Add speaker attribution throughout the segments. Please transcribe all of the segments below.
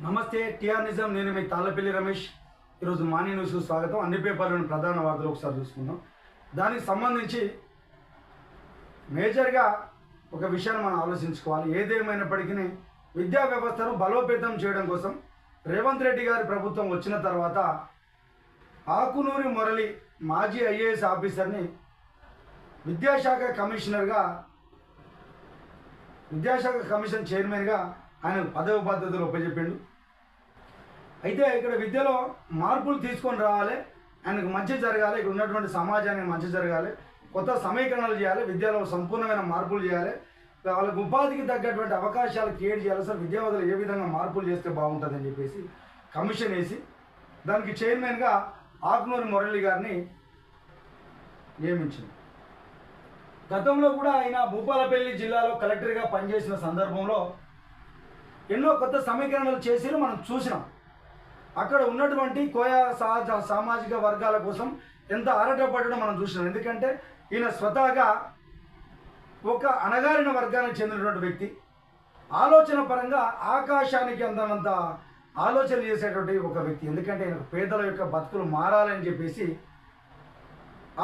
Speaker 1: నమస్తే టిఆర్ నిజం. నేను మీ తాళ్ళపల్లి రమేష్. ఈరోజు మార్నింగ్ న్యూస్ స్వాగతం. అన్ని పేపర్లోని ప్రధాన వార్తలు ఒకసారి చూసుకుందాం. దానికి సంబంధించి మేజర్గా ఒక విషయాన్ని మనం ఆలోచించుకోవాలి. ఏదేమైనప్పటికీ విద్యా వ్యవస్థను బలోపేతం చేయడం కోసం రేవంత్ రెడ్డి గారి ప్రభుత్వం వచ్చిన తర్వాత ఆకునూరి మురళి మాజీ ఐఏఎస్ ఆఫీసర్ని విద్యాశాఖ కమిషన్ చైర్మన్గా ఆయన పదవి బాధ్యతలు ఒప్పచెప్పిండు. అయితే ఇక్కడ విద్యలో మార్పులు తీసుకొని రావాలి, ఆయనకు మంచి జరగాలి, ఇక్కడ ఉన్నటువంటి సమాజానికి మంచి జరగాలి, కొత్త సమీకరణలు చేయాలి, విద్యలో సంపూర్ణమైన మార్పులు చేయాలి, వాళ్ళకు ఉపాధికి తగ్గటువంటి అవకాశాలు క్రియేట్ చేయాలి. సార్ విద్యార్థులు ఏ విధంగా మార్పులు చేస్తే బాగుంటుందని చెప్పేసి కమిషన్ వేసి దానికి చైర్మన్గా ఆకునూరి మురళి గారిని నియమించింది. గతంలో కూడా ఆయన భూపాలపల్లి జిల్లాలో కలెక్టర్గా పనిచేసిన సందర్భంలో ఎన్నో కొత్త సమీకరణలు చేసి మనం చూసినాం. అక్కడ ఉన్నటువంటి కోయా సామాజిక వర్గాల కోసం ఎంత ఆరాటపడడం మనం చూసినాం. ఎందుకంటే ఈయన స్వతహాగా ఒక అణగారిన వర్గానికి చెందినటువంటి వ్యక్తి, ఆలోచన పరంగా ఆకాశానికి అంతనంత ఆలోచన చేసేటువంటి ఒక వ్యక్తి. ఎందుకంటే ఈయన పేదల యొక్క బతుకులు మారాలని చెప్పేసి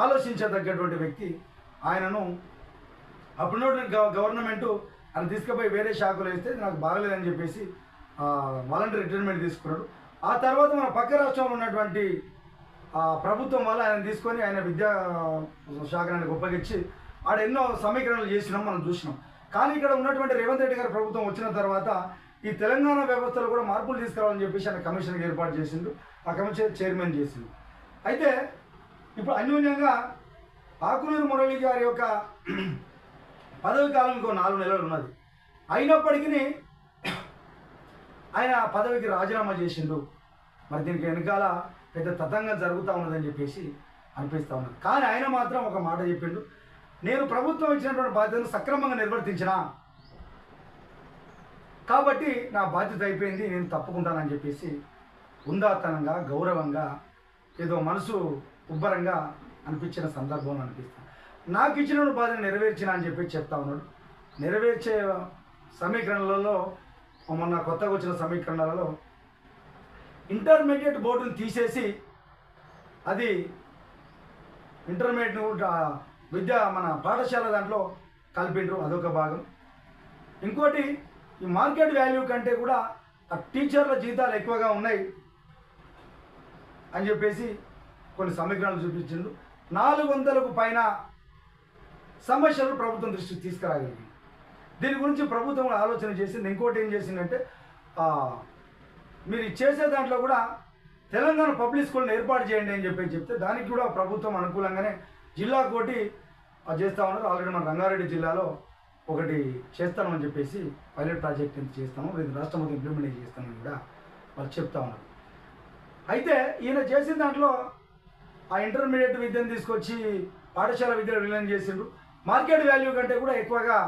Speaker 1: ఆలోచించదగ్గటువంటి వ్యక్తి. ఆయనను అప్పుడున్నటువంటి గవర్నమెంటు ఆయన తీసుకుపోయి వేరే శాఖలు వేస్తే నాకు బాగలేదని చెప్పేసి వాలంటీర్ రిటైర్మెంట్ తీసుకున్నాడు. ఆ తర్వాత మన పక్క రాష్ట్రంలో ఉన్నటువంటి ప్రభుత్వం వల్ల ఆయన తీసుకొని ఆయన విద్యా శాఖని ఉపయోగించి ఆడ ఎన్నో సమీకరణలు చేసినాం, మనం చూసినాం. కానీ ఇక్కడ ఉన్నటువంటి రేవంత్ రెడ్డి గారి ప్రభుత్వం వచ్చిన తర్వాత ఈ తెలంగాణ వ్యవస్థలో కూడా మార్పులు తీసుకురావాలని చెప్పేసి ఆయన కమిషన్కి ఏర్పాటు చేసిండు, ఆ కమిషన్ చైర్మన్ చేసిండు. అయితే ఇప్పుడు అన్యూన్యంగా ఆకునూరి మురళి గారి యొక్క పదవి కాలం ఇంకో 4 నెలలు ఉన్నది. అయినప్పటికీ ఆయన పదవికి రాజీనామా చేసిండు. మరి దీనికి వెనకాల పెద్ద తతంగా జరుగుతూ ఉన్నదని చెప్పేసి అనిపిస్తూ ఉన్నది. కానీ ఆయన మాత్రం ఒక మాట చెప్పిండు, నేను ప్రభుత్వం ఇచ్చినటువంటి బాధ్యతను సక్రమంగా నిర్వర్తించినా కాబట్టి నా బాధ్యత అయిపోయింది, నేను తప్పుకుంటానని చెప్పేసి ఉందాతనంగా గౌరవంగా ఏదో మనసు ఉబ్బరంగా అనిపించిన సందర్భం అనిపిస్తాను. నాకు ఇచ్చిన బాధ్యత నెరవేర్చిన అని చెప్పి చెప్తా ఉన్నాడు. నెరవేర్చే సమీకరణలలో మొన్న కొత్తగా వచ్చిన సమీకరణలలో ఇంటర్మీడియట్ బోర్డును తీసేసి అది ఇంటర్మీడియట్ విద్య మన పాఠశాల దాంట్లో కలిపిండ్రు, అదొక భాగం. ఇంకోటి ఈ మార్కెట్ వాల్యూ కంటే కూడా ఆ టీచర్ల జీతాలు ఎక్కువగా ఉన్నాయి అని చెప్పేసి కొన్ని సమీకరణలు చూపించిండు. 400కు పైన సమస్యలు ప్రభుత్వం దృష్టికి తీసుకురాగలిగింది. దీని గురించి ప్రభుత్వం ఆలోచన చేసింది. ఇంకోటి ఏం చేసిందంటే మీరు చేసే దాంట్లో కూడా తెలంగాణ పబ్లిక్ స్కూల్ని ఏర్పాటు చేయండి అని చెప్తే దానికి కూడా ప్రభుత్వం అనుకూలంగానే జిల్లా కోటి చేస్తూ ఉన్నారు. ఆల్రెడీ మన రంగారెడ్డి జిల్లాలో ఒకటి చేస్తామని చెప్పేసి పైలట్ ప్రాజెక్ట్ ఎంత చేస్తాము, రాష్ట్ర మొత్తం ఇంప్లిమెంట్ చేస్తామని కూడా వాళ్ళు చెప్తా ఉన్నారు. అయితే ఈయన చేసిన దాంట్లో ఆ ఇంటర్మీడియట్ విద్యను తీసుకొచ్చి పాఠశాల విద్యను విలీనం చేసిండ్రు. మార్కెట్ వాల్యూ కంటే కూడా ఎక్కువగా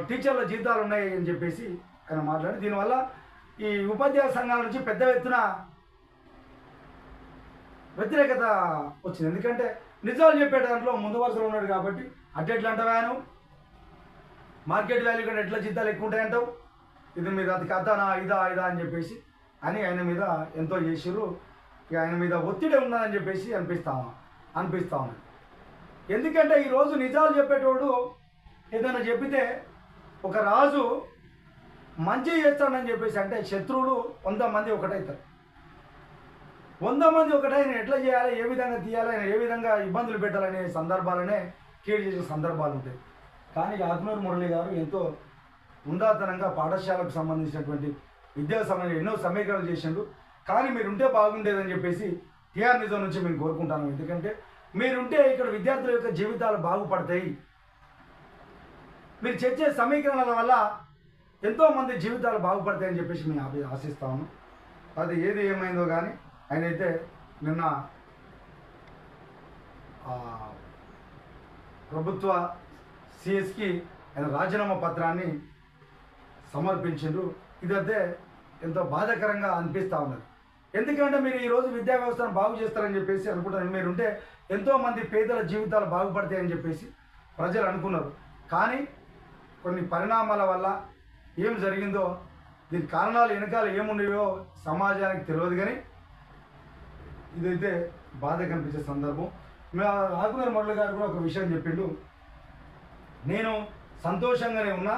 Speaker 1: టీచర్ల జీతాలు ఉన్నాయి అని చెప్పేసి ఆయన మాట్లాడి దీనివల్ల ఈ ఉపాధ్యాయ సంఘాల నుంచి పెద్ద ఎత్తున వ్యతిరేకత వచ్చింది. ఎందుకంటే నిజాలు చెప్పే దాంట్లో ముందు వరుసలో ఉన్నాడు కాబట్టి ఎట్లా అంటావు, ఆయన మార్కెట్ వాల్యూ కంటే ఎట్లా జీతాలు ఎక్కువ ఉంటాయంటావు, ఇది మీద అది కథనా ఇదా అని చెప్పేసి అని ఆయన మీద ఎంతో చేసిర్రు. ఇక ఆయన మీద ఒత్తిడి ఉన్నదని చెప్పేసి అనిపిస్తా ఉన్నది. ఎందుకంటే ఈరోజు నిజాలు చెప్పేటోడు ఏదైనా చెప్పితే ఒక రాజు మంచి చేస్తాడని చెప్పేసి అంటే శత్రువులు 100 మంది ఒకటవుతారు. 100 మంది ఒకటై ఆయన ఎట్లా చేయాలి, ఏ విధంగా తీయాలి, ఆయన ఏ విధంగా ఇబ్బందులు పెట్టాలనే సందర్భాలనే క్రియేట్ చేసే సందర్భాలు ఉంటాయి. కానీ ఆకునూరి మురళి గారు ఎంతో ఉందాతనంగా పాఠశాలకు సంబంధించినటువంటి విద్యా సంబంధించి ఎన్నో సమీకరణలు చేసిండు. కానీ మీరుంటే బాగుండేదని చెప్పేసి టిఆర్ నిజం నుంచి మేము కోరుకుంటాను. ఎందుకంటే మీరుంటే ఇక్కడ విద్యార్థుల యొక్క జీవితాలు బాగుపడతాయి. మీరు చర్చే సమీకరణల వల్ల ఎంతోమంది జీవితాలు బాగుపడతాయని చెప్పేసి మేము ఆశిస్తాము. అది ఏది ఏమైందో కానీ ఆయన అయితే నిన్న ప్రభుత్వ సిఎస్కి ఆయన రాజీనామా పత్రాన్ని సమర్పించిండ్రు. ఇదైతే ఎంతో బాధాకరంగా అనిపిస్తూ ఉన్నది. ఎందుకంటే మీరు ఈరోజు విద్యా వ్యవస్థను బాగు చేస్తారని చెప్పేసి అనుకుంటారు. మీరుంటే ఎంతోమంది పేదల జీవితాలు బాగుపడతాయని చెప్పేసి ప్రజలు అనుకున్నారు. కానీ కొన్ని పరిణామాల వల్ల ఏం జరిగిందో దీని కారణాలు వెనకాల ఏమున్నాయో సమాజానికి తెలియదు, కానీ ఇదైతే బాధ కనిపించే సందర్భం. ఆకునూరి మురళి గారు కూడా ఒక విషయం చెప్పిండు, నేను సంతోషంగానే ఉన్నా,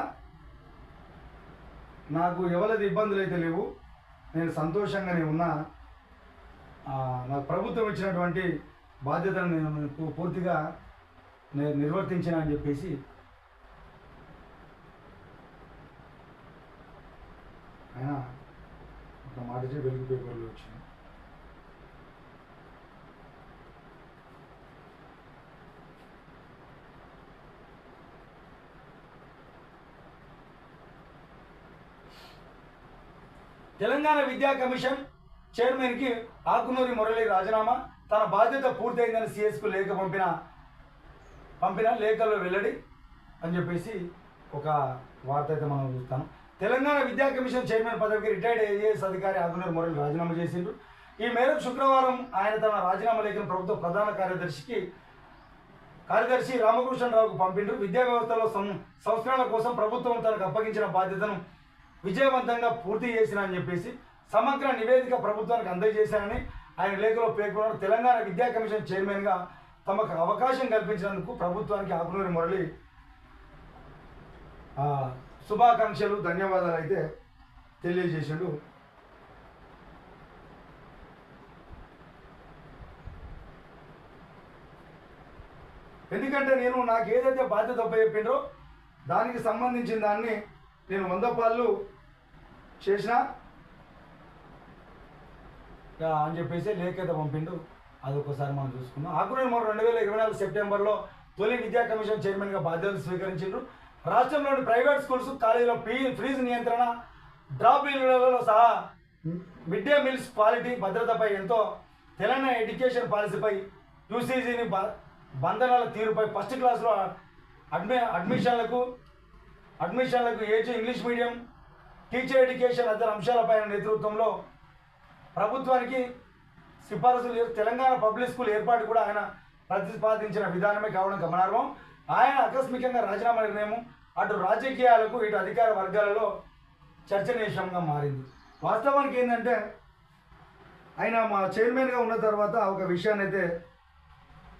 Speaker 1: నాకు ఎవరిది ఇబ్బందులు అయితే లేవు, నేను సంతోషంగానే ఉన్నా, నాకు ప్రభుత్వం ఇచ్చినటువంటి బాధ్యతను నేను పూర్తిగా నేను నిర్వర్తించిన అని చెప్పేసి ఆయన ఒక మాట వెలుగు పేపర్లో వచ్చింది. తెలంగాణ విద్యా కమిషన్ చైర్మన్కి ఆకునూరి మురళి రాజీనామా, తన బాధ్యత పూర్తయిందని సిఎస్కు లేఖ పంపిన లేఖలో వెల్లడి అని చెప్పేసి ఒక వార్త అయితే మనం చూస్తాం. తెలంగాణ విద్యా కమిషన్ చైర్మన్ పదవికి రిటైర్డ్ ఐఏఎస్ అధికారి ఆకునూరి మురళి రాజీనామా చేసిండ్రు. ఈ మేరకు శుక్రవారం ఆయన తన రాజీనామా లేఖను ప్రభుత్వ ప్రధాన కార్యదర్శి రామకృష్ణరావుకు పంపిండ్రు. విద్యా వ్యవస్థలో సంస్కరణల కోసం ప్రభుత్వం తనకు అప్పగించిన బాధ్యతను విజయవంతంగా పూర్తి చేసిన అని చెప్పేసి సమగ్ర నివేదిక ప్రభుత్వానికి అందజేశానని ఆయన లేఖలో పేర్కొన్నారు. తెలంగాణ విద్యా కమిషన్ చైర్మన్గా తమకు అవకాశం కల్పించినందుకు ప్రభుత్వానికి ఆకునూరి మురళి శుభాకాంక్షలు, ధన్యవాదాలు అయితే తెలియజేసిండు. ఎందుకంటే నాకు ఏదైతే బాధ్యత అప్పచెప్పిండ్రో దానికి సంబంధించిన దాన్ని నేను 100 పాళ్ళు చేసిన అని చెప్పేసి లేఖ అయితే పంపిండు. అదొకసారి మనం చూసుకున్నాం. ఆకునూరి మురళి 2024 సెప్టెంబర్లో తొలి విద్యా కమిషన్ చైర్మన్గా బాధ్యతలు స్వీకరించారు. రాష్ట్రంలోని ప్రైవేట్ స్కూల్స్, కాలేజీలో ఫీజు నియంత్రణ, డ్రాప్ బిల్లులలో సహా మిడ్ డే మీల్స్ క్వాలిటీ, భద్రతపై ఎంతో తెలంగాణ ఎడ్యుకేషన్ పాలసీపై, యూసీజీని బంధనాల తీరుపై, ఫస్ట్ క్లాస్లో అడ్మిషన్లకు age, English medium, teacher education తదితర అంశాలపై నేతృత్వంలో ప్రభుత్వానికి సిఫారసులు తెలంగాణ పబ్లిక్ స్కూల్ ఏర్పాటు కూడా ఆయన ప్రతిపాదించిన విధానమే కావడం గమనార్హం. ఆయన ఆకస్మికంగా రాజీనామా నిర్ణయం అటు రాజకీయాలకు ఇటు అధికార వర్గాలలో చర్చనీయాంశంగా మారింది. వాస్తవానికి ఏంటంటే ఆయన మా చైర్మన్గా ఉన్న తర్వాత ఒక విషయాన్ని అయితే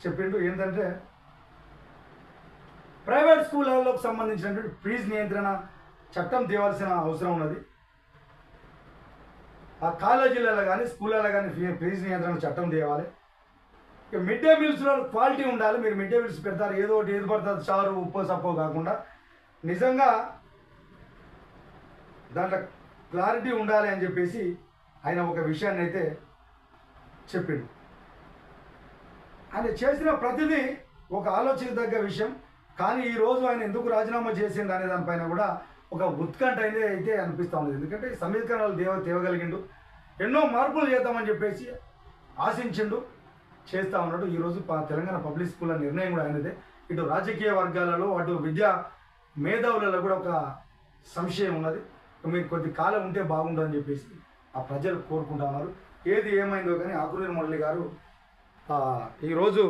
Speaker 1: చెప్పిండు. ఏంటంటే ప్రైవేట్ స్కూళ్ళకు సంబంధించినటువంటి ఫీజు నియంత్రణ చట్టం తేవాల్సిన అవసరం ఉన్నది. ఆ కాలేజీలలో కానీ స్కూళ్ళలో కానీ ఫీజు నియంత్రణ చట్టం తేవాలి. మిడ్ డే మీల్స్లో క్వాలిటీ ఉండాలి. మీరు మిడ్ డే మీల్స్ పెడతారు, ఏదో ఒకటి ఏది పడుతుంది, చారు ఉప్పు సప్పో కాకుండా నిజంగా దాంట్లో క్లారిటీ ఉండాలి అని చెప్పేసి ఆయన ఒక విషయాన్ని అయితే చెప్పిండు. ఆయన చేసిన ప్రతిదీ ఒక ఆలోచించదగ్గ విషయం. కానీ ఈరోజు ఆయన ఎందుకు రాజీనామా చేసిండు అనే దానిపైన కూడా ఒక ఉత్కంఠ అయితే అనిపిస్తూ ఉంది. ఎందుకంటే సమీకరణలు తేవగలిగిండు, ఎన్నో మార్పులు చేద్దామని చెప్పేసి ఆశించిండు, చేస్తూ ఉన్నాడు. ఈరోజు తెలంగాణ పబ్లిక్ స్కూళ్ళ నిర్ణయం కూడా ఆయనదే. ఇటు రాజకీయ వర్గాలలో అటు విద్యా మేధావులలో కూడా ఒక సంశయం ఉన్నది. మీరు కొద్ది కాలం ఉంటే బాగుంటుందని చెప్పేసి ఆ ప్రజలు కోరుకుంటా ఉన్నారు. ఏది ఏమైందో కానీ ఆకునూరి మురళి గారు ఈరోజు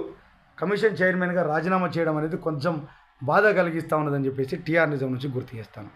Speaker 1: కమిషన్ చైర్మన్గా రాజీనామా చేయడం అనేది కొంచెం బాధ కలిగిస్తూ ఉన్నదని చెప్పేసి టీఆర్ నిజం నుంచి గుర్తు చేస్తాను.